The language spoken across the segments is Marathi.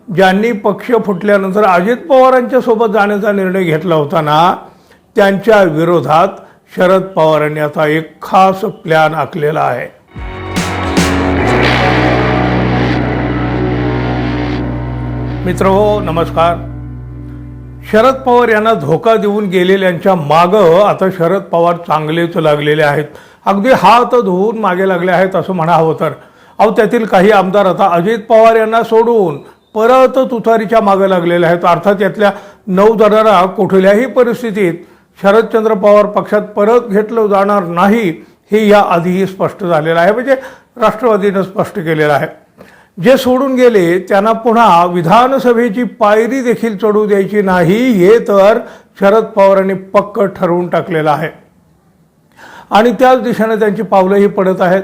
ज्यांनी पक्ष फुटल्यानंतर अजित पवारांच्या सोबत जाण्याचा निर्णय घेतला होता ना, त्यांच्या विरोधात शरद पवारांनी आता एक खास प्लॅन आखलेला आहे. मित्रहो नमस्कार. शरद पवार यांना धोका देऊन गेलेल्यांच्या मागं आता शरद पवार चांगलेच लागलेले आहेत. अगदी हात धुवून मागे लागले आहेत असं म्हणावं तर. त्यातील काही आमदार आता अजित पवार यांना सोडून परत तुतारीच्या मागे लागलेले आहेत. अर्थात यातल्या 9 जणांना कुठल्याही परिस्थितीत शरदचंद्र पवार पक्षात परत घेतलं जाणार नाही हे या आधीही स्पष्ट झालेलं आहे. म्हणजे राष्ट्रवादीनं स्पष्ट केलेलं आहे. जे सोडून गेले त्यांना पुन्हा विधानसभेची पायरी देखील चढू द्यायची नाही हे तर शरद पवारांनी पक्क ठरवून टाकलेलं आहे आणि त्याच दिशेने त्यांची पावलंही पडत आहेत.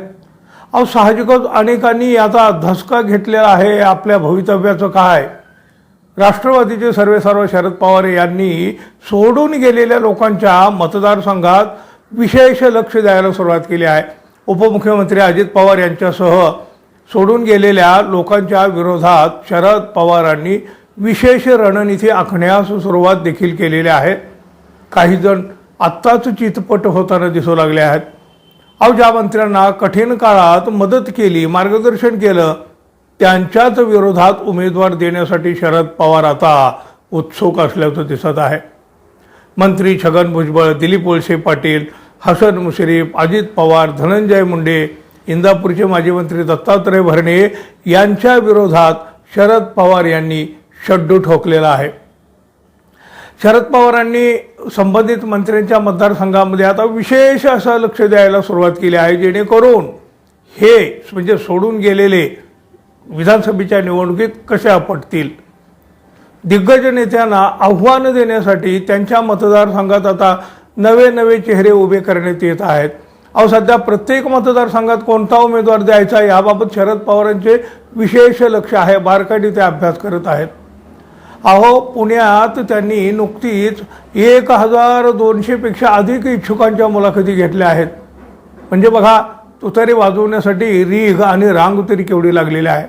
साहजिकच अनेकांनी आता धसका घेतलेला आहे आपल्या भवितव्याचं काय. राष्ट्रवादीचे सर्वेसर्वा शरद पवार यांनी सोडून गेलेल्या लोकांच्या मतदारसंघात विशेष लक्ष द्यायला सुरुवात केली आहे. उपमुख्यमंत्री अजित पवार यांच्यासह सोडून गेलेल्या लोकांच्या विरोधात शरद पवारांनी विशेष रणनीती आखण्यास सुरुवात देखील केलेली आहे. काही जण आत्ताच चितपट होताना दिसू लागले आहेत. ज्या मंत्र्यांना कठीण काळात मदत केली, मार्गदर्शन केलं, त्यांच्याच विरोधात उमेदवार देण्यासाठी शरद पवार आता उत्सुक असल्याचं दिसत आहे. मंत्री छगन भुजबळ, दिलीप वळसे पाटील, हसन मुश्रीफ, अजित पवार, धनंजय मुंडे, इंदापूरचे माजी मंत्री दत्तात्रय भरणे यांच्या विरोधात शरद पवार यांनी शड्डू ठोकलेला आहे. शरद पवारांनी संबंधित मंत्र्यांच्या मतदारसंघामध्ये आता विशेष असं लक्ष द्यायला सुरुवात केली आहे, जेणेकरून हे म्हणजे सोडून गेलेले विधानसभेच्या निवडणुकीत कशा पडतील. दिग्गज नेत्यांना आव्हान देण्यासाठी त्यांच्या मतदारसंघात आता नवे चेहरे उभे करण्यात येत आहेत. सध्या प्रत्येक मतदारसंघात कोणता उमेदवार द्यायचा याबाबत शरद पवारांचे विशेष लक्ष आहे. बारकाईने ते अभ्यास करत आहेत. पुण्यात त्यांनी नुकतीच 1200 पेक्षा अधिक इच्छुकांच्या मुलाखती घेतल्या आहेत. म्हणजे बघा, तुतारी वाजवण्यासाठी रीग आणि रांग तरी केवढी लागलेली आहे.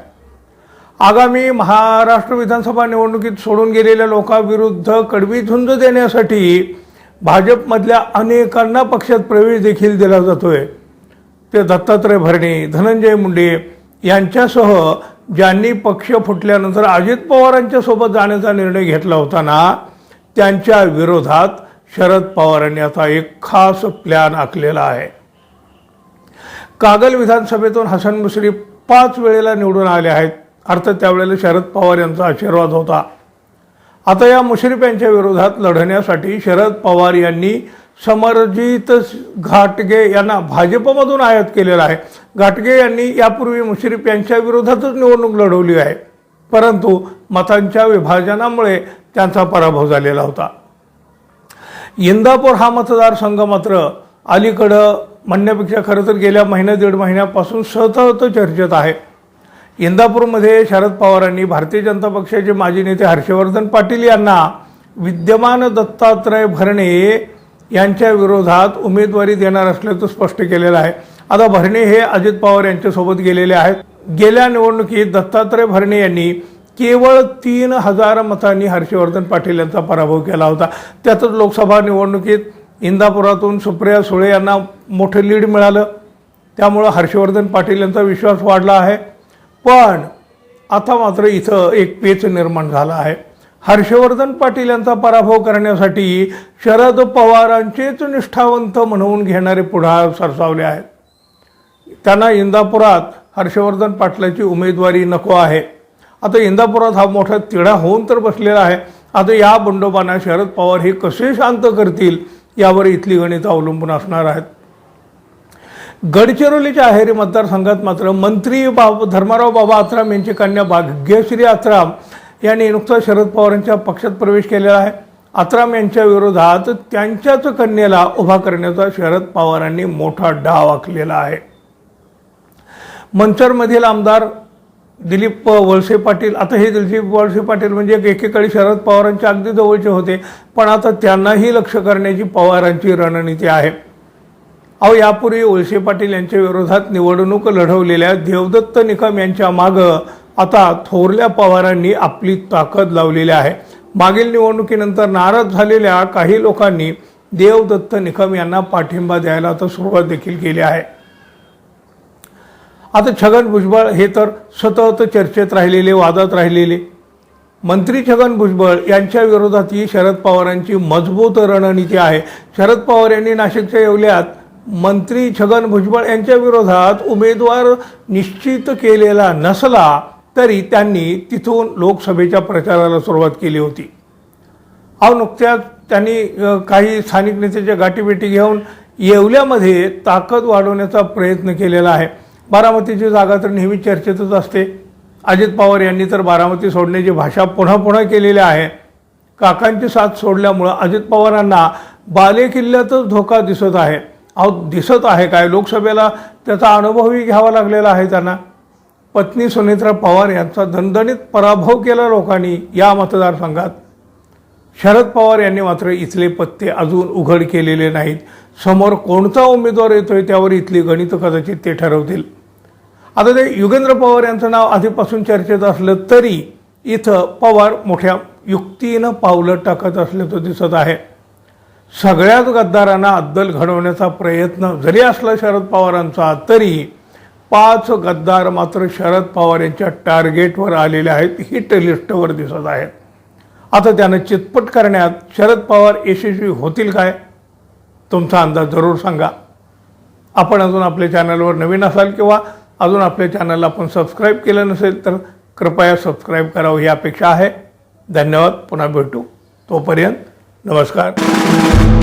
आगामी महाराष्ट्र विधानसभा निवडणुकीत सोडून गेलेल्या लोकांविरुद्ध कडवी झुंज देण्यासाठी भाजपमधल्या अनेकांना पक्षात प्रवेश देखील दिला जातोय. ते दत्तात्रय भरणे, धनंजय मुंडे यांच्यासह ज्यांनी पक्ष फुटल्यानंतर अजित पवारांच्या सोबत जाण्याचा निर्णय घेतला होता ना, त्यांच्या विरोधात शरद पवारांनी आता एक खास प्लॅन आखलेला आहे. कागल विधानसभेतून हसन मुश्रीफ 5 वेळेला निवडून आले आहेत. अर्थात त्यावेळेला शरद पवार यांचा आशीर्वाद होता. आता या मुश्रीफ यांच्या विरोधात लढण्यासाठी शरद पवार यांनी समरजित घाटगे यांना भाजपमधून आयात केलेला आहे. घाटगे यांनी यापूर्वी मुश्रीफ यांच्या विरोधातच निवडणूक लढवली आहे, परंतु मतांच्या विभाजनामुळे त्यांचा पराभव झालेला होता. इंदापूर हा मतदारसंघ मात्र अलीकडं म्हणण्यापेक्षा खरं तर गेल्या 1.5 महिन्यापासून सतत चर्चेत आहे. इंदापूरमध्ये शरद पवारांनी भारतीय जनता पक्षाचे माजी नेते हर्षवर्धन पाटील यांना विद्यमान दत्तात्रय भरणे यांच्या विरोधात उमेदवारी देणार असल्याचं स्पष्ट केलेलं आहे. आता भरणे हे अजित पवार यांच्यासोबत गेलेले आहेत. गेल्या निवडणुकीत दत्तात्रय भरणे यांनी केवळ 3000 मतांनी हर्षवर्धन पाटील यांचा पराभव केला होता. त्यातच लोकसभा निवडणुकीत इंदापुरातून सुप्रिया सुळे यांना मोठं लीड मिळालं. त्यामुळं हर्षवर्धन पाटील यांचा विश्वास वाढला आहे. पण आता मात्र इथं एक पेच निर्माण झाला आहे. हर्षवर्धन पाटील यांचा पराभव करण्यासाठी शरद पवारांचेच निष्ठावंत म्हणून घेणारे पुढे सरसावले आहेत. त्यांना इंदापुरात हर्षवर्धन पाटलाची उमेदवारी नको आहे. आता इंदापुरात हा मोठा तिढा होऊन तर बसलेला आहे. आता या बंडोबांना शरद पवार हे कसे शांत करतील यावर इथली गणितं अवलंबून असणार आहेत. गडचिरोलीच्या अहेरी मतदारसंघात मात्र मंत्री धर्माराव बाबा आत्राम यांची कन्या भाग्यश्री आत्राम यांनी नुकताच शरद पवारांच्या पक्षात प्रवेश केलेला आहे. आत्राम यांच्या विरोधात त्यांच्याच कन्येला उभा करण्याचा शरद पवारांनी मोठा डाव आखलेला आहे. मंचरमधील आमदार दिलीप वळसे पाटील, आता हे दिलीप वळसे पाटील म्हणजे एकेकाळी शरद पवारांच्या अगदी जवळचे होते, पण आता त्यांनाही लक्ष करण्याची पवारांची रणनीती आहे. यापूर्वी वळसे पाटील यांच्या विरोधात निवडणूक लढवलेल्या देवदत्त निकम यांच्या मागं आता थोरल्या पवारांनी आपली ताकद लावलेली आहे. मागील निवडणुकीनंतर नाराज झालेल्या काही लोकांनी देवदत्त निकम यांना पाठिंबा द्यायला तर सुरुवात देखील केली आहे. आता छगन भुजबळ हे तर सतत चर्चेत राहिलेले, वादात राहिलेले मंत्री छगन भुजबळ यांच्या विरोधातही शरद पवारांची मजबूत रणनीती आहे. शरद पवार यांनी नाशिकच्या येवल्यात मंत्री छगन भुजबळ यांच्या विरोधात उमेदवार निश्चित केलेला नसला तरी त्यांनी तिथून लोकसभेच्या प्रचाराला सुरुवात केली होती. नुकत्याच त्यांनी काही स्थानिक नेत्याच्या गाठीभेटी घेऊन येवल्यामध्ये ताकद वाढवण्याचा प्रयत्न केलेला आहे. बारामतीची जागा तर नेहमी चर्चेतच असते. अजित पवार यांनी तर बारामती सोडण्याची भाषा पुन्हा पुन्हा केलेली आहे. काकांची साथ सोडल्यामुळं अजित पवारांना बालेकिल्ल्यातच धोका दिसत आहे. दिसत आहे काय, लोकसभेला त्याचा अनुभवही घ्यावा लागलेला आहे त्यांना. पत्नी सुनेत्रा पवार यांचा दणदणीत पराभव केला लोकांनी या मतदारसंघात. शरद पवार यांनी मात्र इथले पत्ते अजून उघड केलेले नाहीत. समोर कोणता उमेदवार येतोय त्यावर इथली गणितं कदाचित ते ठरवतील. आता ते युगेंद्र पवार यांचं नाव आधीपासून चर्चेत असलं तरी इथं पवार मोठ्या युक्तीनं पावलं टाकत असल्याचं दिसत आहे. सगळ्याच गद्दारांना अद्दल घडवण्याचा प्रयत्न जरी असला शरद पवारांचा तरी 5 गद्दार मात्र शरद पवार यांच्या टार्गेटवर आलेले आहेत, हिट लिस्टवर दिसत आहेत. आता त्यांना चितपट करण्यात शरद पवार यशस्वी होतील काय? तुमचा अंदाज जरूर सांगा. आपण अजून आपल्या चॅनलवर नवीन असाल किंवा अजून आपल्या चॅनलला आपण सबस्क्राईब केलं नसेल तर कृपया सबस्क्राईब करावं ही अपेक्षा आहे. धन्यवाद. पुन्हा भेटू. तोपर्यंत नमस्कार.